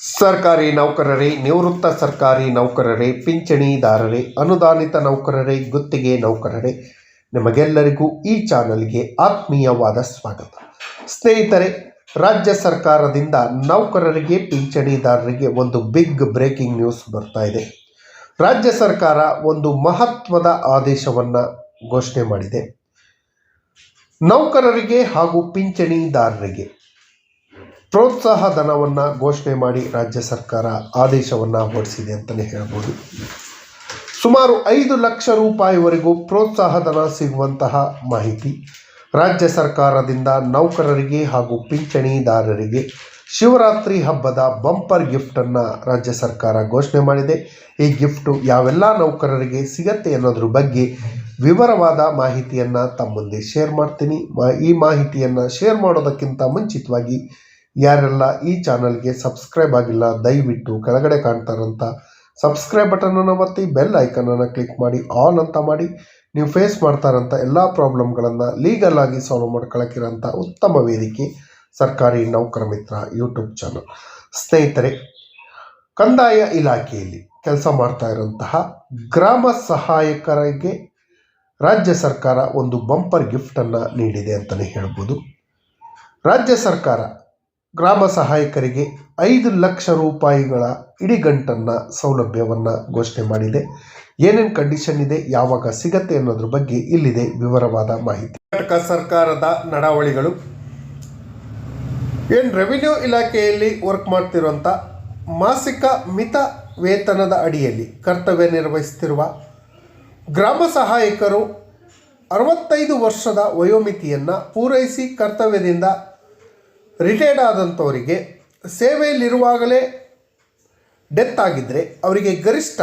ಸರ್ಕಾರಿ ನೌಕರರೇ, ನಿವೃತ್ತ ಸರ್ಕಾರಿ ನೌಕರರೇ, ಪಿಂಚಣಿದಾರರೇ, ಅನುದಾನಿತ ನೌಕರರೇ, ಗುತ್ತಿಗೆ ನೌಕರರೇ, ನಿಮಗೆಲ್ಲರಿಗೂ ಈ ಚಾನಲ್ಗೆ ಆತ್ಮೀಯವಾದ ಸ್ವಾಗತ. ಸ್ನೇಹಿತರೆ, ರಾಜ್ಯ ಸರ್ಕಾರದಿಂದ ನೌಕರರಿಗೆ, ಪಿಂಚಣಿದಾರರಿಗೆ ಒಂದು ಬಿಗ್ ಬ್ರೇಕಿಂಗ್ ನ್ಯೂಸ್ ಬರ್ತಾ ಇದೆ. ರಾಜ್ಯ ಸರ್ಕಾರ ಒಂದು ಮಹತ್ವದ ಆದೇಶವನ್ನು ಘೋಷಣೆ ಮಾಡಿದೆ. ನೌಕರರಿಗೆ ಹಾಗೂ ಪಿಂಚಣಿದಾರರಿಗೆ ಪ್ರೋತ್ಸಾಹ ಧನವನ್ನು ಘೋಷಣೆ ಮಾಡಿ ರಾಜ್ಯ ಸರ್ಕಾರ ಆದೇಶವನ್ನು ಹೊರಡಿಸಿದೆ ಅಂತಲೇ ಹೇಳ್ಬೋದು. ಸುಮಾರು 5 ಲಕ್ಷ ರೂಪಾಯಿವರೆಗೂ ಪ್ರೋತ್ಸಾಹ ಧನ ಸಿಗುವಂತಹ ಮಾಹಿತಿ ರಾಜ್ಯ ಸರ್ಕಾರದಿಂದ ನೌಕರರಿಗೆ ಹಾಗೂ ಪಿಂಚಣಿದಾರರಿಗೆ ಶಿವರಾತ್ರಿ ಹಬ್ಬದ ಬಂಪರ್ ಗಿಫ್ಟನ್ನು ರಾಜ್ಯ ಸರ್ಕಾರ ಘೋಷಣೆ ಮಾಡಿದೆ. ಈ ಗಿಫ್ಟು ಯಾವೆಲ್ಲ ನೌಕರರಿಗೆ ಸಿಗತ್ತೆ ಅನ್ನೋದ್ರ ಬಗ್ಗೆ ವಿವರವಾದ ಮಾಹಿತಿಯನ್ನು ತಮ್ಮ ಮುಂದೆ ಶೇರ್ ಮಾಡ್ತೀನಿ. ಈ ಮಾಹಿತಿಯನ್ನು ಶೇರ್ ಮಾಡೋದಕ್ಕಿಂತ ಮುಂಚಿತವಾಗಿ ಯಾರೆಲ್ಲ ಈ ಚಾನಲ್ಗೆ ಸಬ್ಸ್ಕ್ರೈಬ್ ಆಗಿಲ್ಲ, ದಯವಿಟ್ಟು ಕೆಳಗಡೆ ಕಾಣ್ತಾ ಇರೋಂಥ ಸಬ್ಸ್ಕ್ರೈಬ್ ಬಟನನ್ನು ಒತ್ತಿ, ಬೆಲ್ ಐಕನನ್ನು ಕ್ಲಿಕ್ ಮಾಡಿ, ಆಲ್ ಅಂತ ಮಾಡಿ. ನೀವು ಫೇಸ್ ಮಾಡ್ತಾ ಇರೋಂಥ ಎಲ್ಲ ಪ್ರಾಬ್ಲಮ್ಗಳನ್ನು ಲೀಗಲ್ ಆಗಿ ಸಾಲ್ವ್ ಮಾಡ್ಕೊಳ್ಳೋಕ್ಕಿರೋಂಥ ಉತ್ತಮ ವೇದಿಕೆ ಸರ್ಕಾರಿ ನೌಕರ ಮಿತ್ರ ಯೂಟ್ಯೂಬ್ ಚಾನಲ್. ಸ್ನೇಹಿತರೆ, ಕಂದಾಯ ಇಲಾಖೆಯಲ್ಲಿ ಕೆಲಸ ಮಾಡ್ತಾ ಇರೋಂತಹ ಗ್ರಾಮ ಸಹಾಯಕರಿಗೆ ರಾಜ್ಯ ಸರ್ಕಾರ ಒಂದು ಬಂಪರ್ ಗಿಫ್ಟನ್ನು ನೀಡಿದೆ ಅಂತಲೇ ಹೇಳ್ಬೋದು. ರಾಜ್ಯ ಸರ್ಕಾರ ಗ್ರಾಮ ಸಹಾಯಕರಿಗೆ 5 ಲಕ್ಷ ರೂಪಾಯಿಗಳ ಇಡಿಗಂಟನ್ನು ಸೌಲಭ್ಯವನ್ನು ಘೋಷಣೆ ಮಾಡಿದೆ. ಏನೇನು ಕಂಡೀಷನ್ ಇದೆ, ಯಾವಾಗ ಸಿಗತ್ತೆ ಅನ್ನೋದ್ರ ಬಗ್ಗೆ ಇಲ್ಲಿದೆ ವಿವರವಾದ ಮಾಹಿತಿ. ಕರ್ನಾಟಕ ಸರ್ಕಾರದ ನಡಾವಳಿಗಳು ರೆವಿನ್ಯೂ ಇಲಾಖೆಯಲ್ಲಿ ವರ್ಕ್ ಮಾಡ್ತಿರುವಂಥ ಮಾಸಿಕ ಮಿತ ವೇತನದ ಅಡಿಯಲ್ಲಿ ಕರ್ತವ್ಯ ನಿರ್ವಹಿಸುತ್ತಿರುವ ಗ್ರಾಮ ಸಹಾಯಕರು 65 ವರ್ಷದ ವಯೋಮಿತಿಯನ್ನು ಪೂರೈಸಿ ಕರ್ತವ್ಯದಿಂದ ರಿಟೈರ್ಡ್ ಆದಂಥವರಿಗೆ ಸೇವೆಯಲ್ಲಿರುವಾಗಲೇ ಡೆತ್ ಆಗಿದ್ದರೆ ಅವರಿಗೆ ಗರಿಷ್ಠ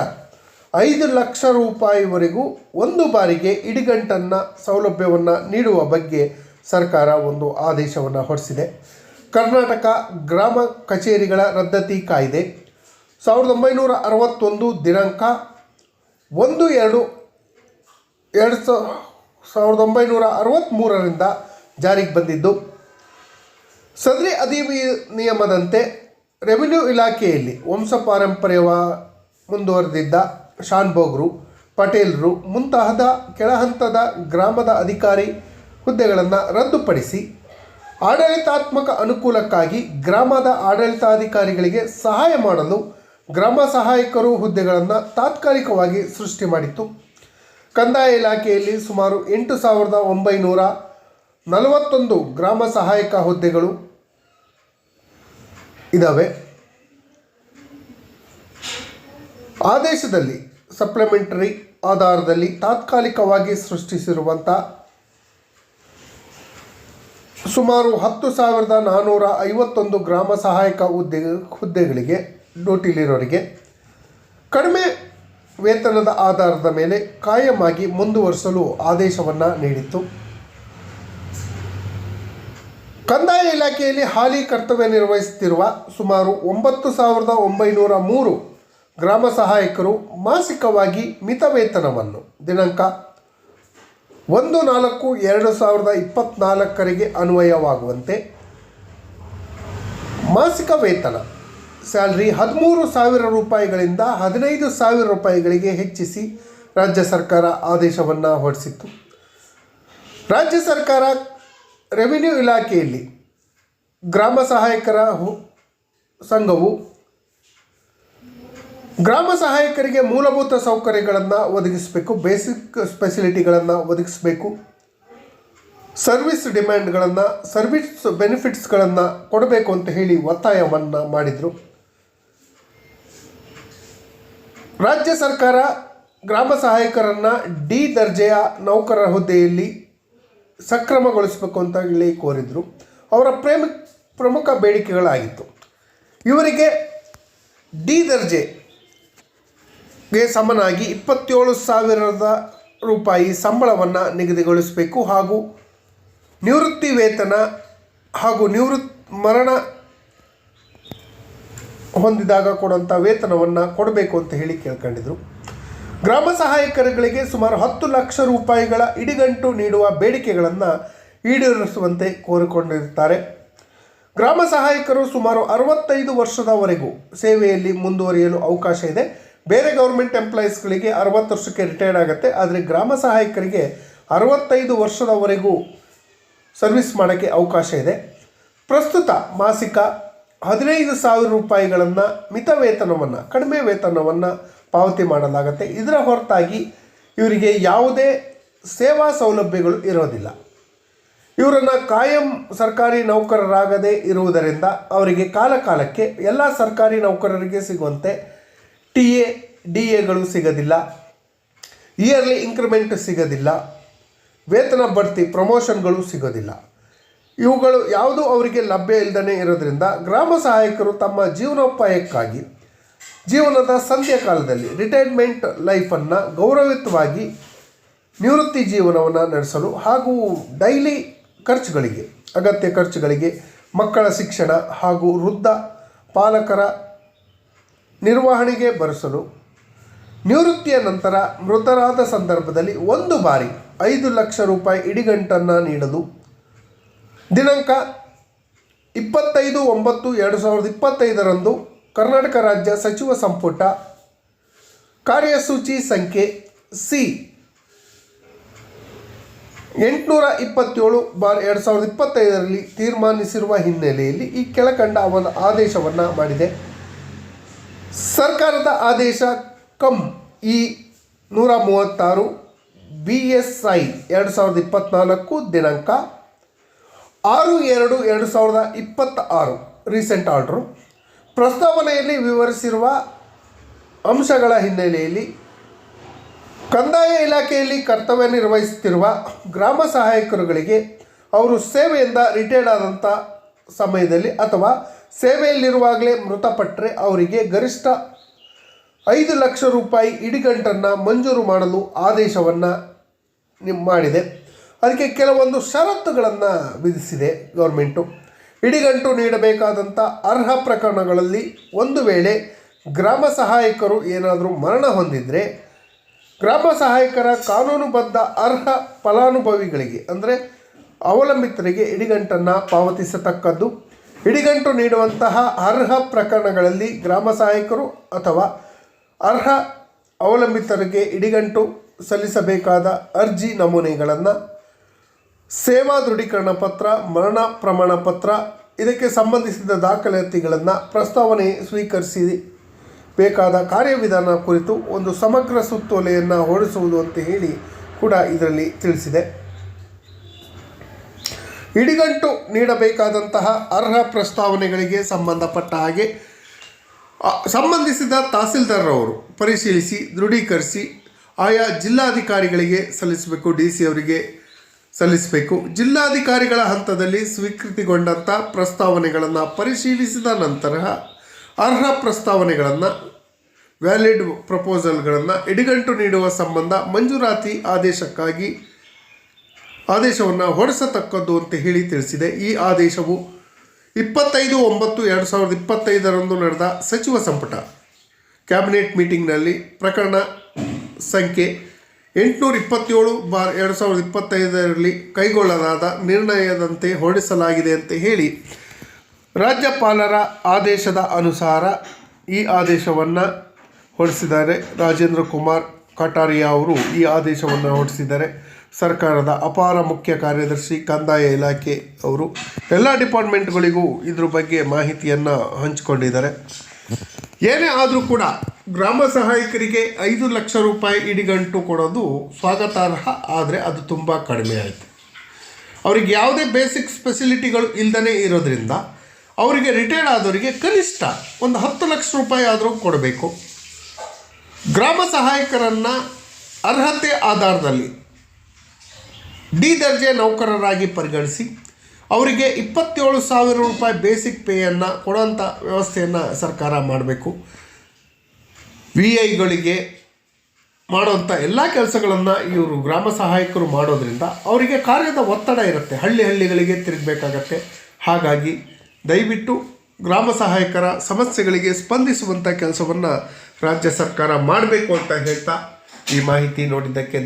5 ಲಕ್ಷ ರೂಪಾಯಿವರೆಗೂ ಒಂದು ಬಾರಿಗೆ ಇಡಿಗಂಟನ್ನು ಸೌಲಭ್ಯವನ್ನು ನೀಡುವ ಬಗ್ಗೆ ಸರ್ಕಾರ ಒಂದು ಆದೇಶವನ್ನು ಹೊರಡಿಸಿದೆ. ಕರ್ನಾಟಕ ಗ್ರಾಮ ಕಚೇರಿಗಳ ರದ್ದತಿ ಕಾಯ್ದೆ 1961 ದಿನಾಂಕ 1/2/1963ರಿಂದ ಜಾರಿಗೆ ಬಂದಿದ್ದು, ಸದರಿ ಅಧಿನಿಯಮದಂತೆ ರೆವಿನ್ಯೂ ಇಲಾಖೆಯಲ್ಲಿ ವಂಶಪಾರಂಪರ್ಯವ ಮುಂದುವರೆದಿದ್ದ ಶಾನ್ಭೋಗ್ರು, ಪಟೇಲರು ಮುಂತಾದ ಕೆಳಹಂತದ ಗ್ರಾಮದ ಅಧಿಕಾರಿ ಹುದ್ದೆಗಳನ್ನು ರದ್ದುಪಡಿಸಿ ಆಡಳಿತಾತ್ಮಕ ಅನುಕೂಲಕ್ಕಾಗಿ ಗ್ರಾಮದ ಆಡಳಿತಾಧಿಕಾರಿಗಳಿಗೆ ಸಹಾಯ ಮಾಡಲು ಗ್ರಾಮ ಸಹಾಯಕರು ಹುದ್ದೆಗಳನ್ನು ತಾತ್ಕಾಲಿಕವಾಗಿ ಸೃಷ್ಟಿ ಮಾಡಿತ್ತು. ಕಂದಾಯ ಇಲಾಖೆಯಲ್ಲಿ ಸುಮಾರು 8,941 ಗ್ರಾಮ ಸಹಾಯಕ ಹುದ್ದೆಗಳು ಇದ್ದಾವೆ. ಆದೇಶದಲ್ಲಿ ಸಪ್ಲಿಮೆಂಟರಿ ಆಧಾರದಲ್ಲಿ ತಾತ್ಕಾಲಿಕವಾಗಿ ಸೃಷ್ಟಿಸಿರುವಂಥ ಸುಮಾರು 10,451 ಗ್ರಾಮ ಸಹಾಯಕ ಹುದ್ದೆಗಳಿಗೆ ಡ್ಯೂಟಿಲಿರೋರಿಗೆ ಕಡಿಮೆ ವೇತನದ ಆಧಾರದ ಮೇಲೆ ಕಾಯಮಾಗಿ ಮುಂದುವರಿಸಲು ಆದೇಶವನ್ನು ನೀಡಿತ್ತು. ಕಂದಾಯ ಇಲಾಖೆಯಲ್ಲಿ ಹಾಲಿ ಕರ್ತವ್ಯ ನಿರ್ವಹಿಸುತ್ತಿರುವ ಸುಮಾರು 9,903 ಗ್ರಾಮ ಸಹಾಯಕರು ಮಾಸಿಕವಾಗಿ ಮಿತ ವೇತನವನ್ನು ದಿನಾಂಕ 1/4/2024ರಿಗೆ ಅನ್ವಯವಾಗುವಂತೆ ಮಾಸಿಕ ವೇತನ ಸ್ಯಾಲ್ರಿ 13,000 ರೂಪಾಯಿಗಳಿಂದ 15,000 ರೂಪಾಯಿಗಳಿಗೆ ಹೆಚ್ಚಿಸಿ ರಾಜ್ಯ ಸರ್ಕಾರ ಆದೇಶವನ್ನು ಹೊರಡಿಸಿತ್ತು. ರಾಜ್ಯ ಸರ್ಕಾರ ರೆವಿನ್ಯೂ ಇಲಾಖೆಯಲ್ಲಿ ಗ್ರಾಮ ಸಹಾಯಕರ ಸಂಘವು ಗ್ರಾಮ ಸಹಾಯಕರಿಗೆ ಮೂಲಭೂತ ಸೌಕರ್ಯಗಳನ್ನು ಒದಗಿಸಬೇಕು, ಬೇಸಿಕ್ ಫೆಸಿಲಿಟಿಗಳನ್ನು ಒದಗಿಸಬೇಕು, ಸರ್ವಿಸ್ ಡಿಮ್ಯಾಂಡ್ಗಳನ್ನು, ಸರ್ವಿಸ್ ಬೆನಿಫಿಟ್ಸ್ಗಳನ್ನು ಕೊಡಬೇಕು ಅಂತ ಹೇಳಿ ಒತ್ತಾಯವನ್ನು ಮಾಡಿದರು. ರಾಜ್ಯ ಸರ್ಕಾರ ಗ್ರಾಮ ಸಹಾಯಕರನ್ನು ಡಿ ದರ್ಜೆಯ ನೌಕರರ ಹುದ್ದೆಯಲ್ಲಿ ಸಕ್ರಮಗೊಳಿಸಬೇಕು ಅಂತ ಹೇಳಿ ಕೋರಿದರು. ಅವರ ಪ್ರಮುಖ ಬೇಡಿಕೆಗಳಾಗಿತ್ತು. ಇವರಿಗೆ ಡಿ ದರ್ಜೆಗೆ ಸಮನಾಗಿ 27,000 ರೂಪಾಯಿ ಸಂಬಳವನ್ನು ನಿಗದಿಗೊಳಿಸಬೇಕು ಹಾಗೂ ನಿವೃತ್ತಿ ವೇತನ ಹಾಗೂ ಮರಣ ಹೊಂದಿದಾಗ ಕೊಡುವಂಥ ವೇತನವನ್ನು ಕೊಡಬೇಕು ಅಂತ ಹೇಳಿ ಕೇಳ್ಕೊಂಡಿದ್ರು. ಗ್ರಾಮ ಸಹಾಯಕರುಗಳಿಗೆ ಸುಮಾರು 10 ಲಕ್ಷ ರೂಪಾಯಿಗಳ ಇಡಿಗಂಟು ನೀಡುವ ಬೇಡಿಕೆಗಳನ್ನು ಈಡೇರಿಸುವಂತೆ ಕೋರಿಕೊಂಡಿರುತ್ತಾರೆ. ಗ್ರಾಮ ಸಹಾಯಕರು ಸುಮಾರು 65 ವರ್ಷದವರೆಗೂ ಸೇವೆಯಲ್ಲಿ ಮುಂದುವರಿಯಲು ಅವಕಾಶ ಇದೆ. ಬೇರೆ ಗೌರ್ಮೆಂಟ್ ಎಂಪ್ಲಾಯೀಸ್ಗಳಿಗೆ 60 ವರ್ಷಕ್ಕೆ ರಿಟೈರ್ಡ್ ಆಗುತ್ತೆ, ಆದರೆ ಗ್ರಾಮ ಸಹಾಯಕರಿಗೆ 65 ವರ್ಷದವರೆಗೂ ಸರ್ವಿಸ್ ಮಾಡೋಕ್ಕೆ ಅವಕಾಶ ಇದೆ. ಪ್ರಸ್ತುತ ಮಾಸಿಕ 15,000 ರೂಪಾಯಿಗಳನ್ನು ಮಿತ ವೇತನವನ್ನು, ಕಡಿಮೆ ವೇತನವನ್ನು ಪಾವತಿ ಮಾಡಲಾಗುತ್ತೆ. ಇದರ ಹೊರತಾಗಿ ಇವರಿಗೆ ಯಾವುದೇ ಸೇವಾ ಸೌಲಭ್ಯಗಳು ಇರೋದಿಲ್ಲ. ಇವರನ್ನು ಕಾಯಂ ಸರ್ಕಾರಿ ನೌಕರರಾಗದೇ ಇರುವುದರಿಂದ ಅವರಿಗೆ ಕಾಲಕಾಲಕ್ಕೆ ಎಲ್ಲ ಸರ್ಕಾರಿ ನೌಕರರಿಗೆ ಸಿಗುವಂತೆ TA, DAಗಳು ಸಿಗೋದಿಲ್ಲ, ಇಯರ್ಲಿ ಇಂಕ್ರಿಮೆಂಟ್ ಸಿಗೋದಿಲ್ಲ, ವೇತನ ಬಡ್ತಿ ಪ್ರಮೋಷನ್ಗಳು ಸಿಗೋದಿಲ್ಲ. ಇವುಗಳು ಯಾವುದೂ ಅವರಿಗೆ ಲಭ್ಯ ಇಲ್ಲದೇ ಇರೋದರಿಂದ ಗ್ರಾಮ ಸಹಾಯಕರು ತಮ್ಮ ಜೀವನೋಪಾಯಕ್ಕಾಗಿ ಜೀವನದ ಸಂಧ್ಯಾಕಾಲದಲ್ಲಿ ರಿಟೈರ್ಮೆಂಟ್ ಲೈಫನ್ನು ಗೌರವಯುತವಾಗಿ ನಿವೃತ್ತಿ ಜೀವನವನ್ನು ನಡೆಸಲು ಹಾಗೂ ಡೈಲಿ ಖರ್ಚುಗಳಿಗೆ, ಅಗತ್ಯ ಖರ್ಚುಗಳಿಗೆ, ಮಕ್ಕಳ ಶಿಕ್ಷಣ ಹಾಗೂ ವೃದ್ಧ ಪಾಲಕರ ನಿರ್ವಹಣೆಗೆ ಬರೆಸಲು ನಿವೃತ್ತಿಯ ನಂತರ ಮೃತರಾದ ಸಂದರ್ಭದಲ್ಲಿ 1 ಬಾರಿ 5 ಲಕ್ಷ ರೂಪಾಯಿ ಇಡಿಗಂಟನ್ನು ನೀಡಲು ದಿನಾಂಕ 25/9/2025 ಕರ್ನಾಟಕ ರಾಜ್ಯ ಸಚಿವ ಸಂಪುಟ ಕಾರ್ಯಸೂಚಿ ಸಂಖ್ಯೆ C-827/2025 ತೀರ್ಮಾನಿಸಿರುವ ಹಿನ್ನೆಲೆಯಲ್ಲಿ ಈ ಕೆಳಕಂಡ ಆದೇಶವನ್ನು ಮಾಡಿದೆ. ಸರ್ಕಾರದ ಆದೇಶ ಕಂ E-136 BSI 2024 ದಿನಾಂಕ 6/2/2026 ರೀಸೆಂಟ್ ಆರ್ಡರು ಪ್ರಸ್ತಾವನೆಯಲ್ಲಿ ವಿವರಿಸಿರುವ ಅಂಶಗಳ ಹಿನ್ನೆಲೆಯಲ್ಲಿ ಕಂದಾಯ ಇಲಾಖೆಯಲ್ಲಿ ಕರ್ತವ್ಯ ನಿರ್ವಹಿಸುತ್ತಿರುವ ಗ್ರಾಮ ಸಹಾಯಕರುಗಳಿಗೆ ಅವರು ಸೇವೆಯಿಂದ ರಿಟೈರ್ಡ್ ಆದಂಥ ಸಮಯದಲ್ಲಿ ಅಥವಾ ಸೇವೆಯಲ್ಲಿರುವಾಗಲೇ ಮೃತಪಟ್ಟರೆ ಅವರಿಗೆ ಗರಿಷ್ಠ 5 ಲಕ್ಷ ರೂಪಾಯಿ ಇಡಿಗಂಟನ್ನು ಮಂಜೂರು ಮಾಡಲು ಆದೇಶವನ್ನು ಮಾಡಿದೆ. ಅದಕ್ಕೆ ಕೆಲವೊಂದು ಷರತ್ತುಗಳನ್ನು ವಿಧಿಸಿದೆ ಗೌರ್ಮೆಂಟು. ಇಡಿಗಂಟು ನೀಡಬೇಕಾದಂಥ ಅರ್ಹ ಪ್ರಕರಣಗಳಲ್ಲಿ ಒಂದು ವೇಳೆ ಗ್ರಾಮ ಸಹಾಯಕರು ಏನಾದರೂ ಮರಣ ಹೊಂದಿದರೆ ಗ್ರಾಮ ಸಹಾಯಕರ ಕಾನೂನುಬದ್ಧ ಅರ್ಹ ಫಲಾನುಭವಿಗಳಿಗೆ ಅಂದರೆ ಅವಲಂಬಿತರಿಗೆ ಇಡಿಗಂಟನ್ನು ಪಾವತಿಸತಕ್ಕದ್ದು. ಇಡಿಗಂಟು ನೀಡುವಂತಹ ಅರ್ಹ ಪ್ರಕರಣಗಳಲ್ಲಿ ಗ್ರಾಮ ಸಹಾಯಕರು ಅಥವಾ ಅರ್ಹ ಅವಲಂಬಿತರಿಗೆ ಇಡಿಗಂಟು ಸಲ್ಲಿಸಬೇಕಾದ ಅರ್ಜಿ ನಮೂನೆಗಳನ್ನು, ಸೇವಾ ದೃಢೀಕರಣ ಪತ್ರ, ಮರಣ ಪ್ರಮಾಣ ಪತ್ರ, ಇದಕ್ಕೆ ಸಂಬಂಧಿಸಿದ ದಾಖಲಾತಿಗಳನ್ನು ಪ್ರಸ್ತಾವನೆ ಸ್ವೀಕರಿಸಿ ಬೇಕಾದ ಕಾರ್ಯವಿಧಾನ ಕುರಿತು ಒಂದು ಸಮಗ್ರ ಸುತ್ತೋಲೆಯನ್ನು ಹೊರಡಿಸುವುದು ಅಂತ ಹೇಳಿ ಕೂಡ ಇದರಲ್ಲಿ ತಿಳಿಸಿದೆ. ಇಡಿಗಂಟು ನೀಡಬೇಕಾದಂತಹ ಅರ್ಹ ಪ್ರಸ್ತಾವನೆಗಳಿಗೆ ಸಂಬಂಧಪಟ್ಟ ಹಾಗೆ ಸಂಬಂಧಿಸಿದ ತಹಸೀಲ್ದಾರರವರು ಪರಿಶೀಲಿಸಿ ದೃಢೀಕರಿಸಿ ಆಯಾ ಜಿಲ್ಲಾಧಿಕಾರಿಗಳಿಗೆ ಸಲ್ಲಿಸಬೇಕು, DC ಅವರಿಗೆ ಸಲ್ಲಿಸಬೇಕು. ಜಿಲ್ಲಾಧಿಕಾರಿಗಳ ಹಂತದಲ್ಲಿ ಸ್ವೀಕೃತಿಗೊಂಡಂಥ ಪ್ರಸ್ತಾವನೆಗಳನ್ನು ಪರಿಶೀಲಿಸಿದ ನಂತರ ಅರ್ಹ ಪ್ರಸ್ತಾವನೆಗಳನ್ನು, ವ್ಯಾಲಿಡ್ ಪ್ರಪೋಸಲ್ಗಳನ್ನು ಇಡಿಗಂಟು ನೀಡುವ ಸಂಬಂಧ ಮಂಜೂರಾತಿ ಆದೇಶವನ್ನು ಹೊರಡಿಸತಕ್ಕದ್ದು ಅಂತ ಹೇಳಿ ತಿಳಿಸಿದೆ. ಈ ಆದೇಶವು 25/9/2025 ನಡೆದ ಸಚಿವ ಸಂಪುಟ ಕ್ಯಾಬಿನೆಟ್ ಮೀಟಿಂಗ್ನಲ್ಲಿ ಪ್ರಕರಣ ಸಂಖ್ಯೆ 827/2025 ಕೈಗೊಳ್ಳಲಾದ ನಿರ್ಣಯದಂತೆ ಹೊರಡಿಸಲಾಗಿದೆ ಅಂತ ಹೇಳಿ ರಾಜ್ಯಪಾಲರ ಆದೇಶದ ಅನುಸಾರ ಈ ಆದೇಶವನ್ನು ಹೊರಡಿಸಿದ್ದಾರೆ. ರಾಜೇಂದ್ರ ಕುಮಾರ್ ಕಟಾರಿಯಾ ಅವರು ಈ ಆದೇಶವನ್ನು ಹೊರಡಿಸಿದ್ದಾರೆ. ಸರ್ಕಾರದ ಅಪಾರ ಮುಖ್ಯ ಕಾರ್ಯದರ್ಶಿ ಕಂದಾಯ ಇಲಾಖೆ ಅವರು ಎಲ್ಲ ಡಿಪಾರ್ಟ್ಮೆಂಟ್ಗಳಿಗೂ ಇದ್ರ ಬಗ್ಗೆ ಮಾಹಿತಿಯನ್ನು ಹಂಚಿಕೊಂಡಿದ್ದಾರೆ. ಏನೇ ಆದರೂ ಕೂಡ ಗ್ರಾಮ ಸಹಾಯಕರಿಗೆ 5 ಲಕ್ಷ ರೂಪಾಯಿ ಇಡಿಗಂಟು ಕೊಡೋದು ಸ್ವಾಗತಾರ್ಹ, ಆದರೆ ಅದು ತುಂಬ ಕಡಿಮೆ ಆಯಿತು. ಅವರಿಗೆ ಯಾವುದೇ ಬೇಸಿಕ್ ಫೆಸಿಲಿಟಿಗಳು ಇಲ್ಲದೇ ಇರೋದ್ರಿಂದ ಅವರಿಗೆ ರಿಟೈರ್ಡ್ ಆದವರಿಗೆ ಕನಿಷ್ಠ ಒಂದು 10 ಲಕ್ಷ ರೂಪಾಯಿ ಆದರೂ ಕೊಡಬೇಕು. ಗ್ರಾಮ ಸಹಾಯಕರನ್ನು ಅರ್ಹತೆ ಆಧಾರದಲ್ಲಿ D ದರ್ಜೆ ನೌಕರರಾಗಿ ಪರಿಗಣಿಸಿ ಅವರಿಗೆ 27,000 ರೂಪಾಯಿ ಬೇಸಿಕ್ ಪೇಯನ್ನು ಕೊಡೋಂಥ ವ್ಯವಸ್ಥೆಯನ್ನು ಸರ್ಕಾರ ಮಾಡಬೇಕು. VIಗಳಿಗೆ ಮಾಡೋಂಥ ಎಲ್ಲ ಕೆಲಸಗಳನ್ನು ಇವರು ಗ್ರಾಮ ಸಹಾಯಕರು ಮಾಡೋದರಿಂದ ಅವರಿಗೆ ಕಾರ್ಯದ ಒತ್ತಡ ಇರುತ್ತೆ, ಹಳ್ಳಿಗಳಿಗೆ ತಿರುಗಬೇಕಾಗತ್ತೆ. ಹಾಗಾಗಿ ದಯವಿಟ್ಟು ಗ್ರಾಮ ಸಹಾಯಕರ ಸಮಸ್ಯೆಗಳಿಗೆ ಸ್ಪಂದಿಸುವಂಥ ಕೆಲಸವನ್ನು ರಾಜ್ಯ ಸರ್ಕಾರ ಮಾಡಬೇಕು ಅಂತ ಹೇಳ್ತಾ ಈ ಮಾಹಿತಿ ನೋಡಿದ್ದಕ್ಕೆ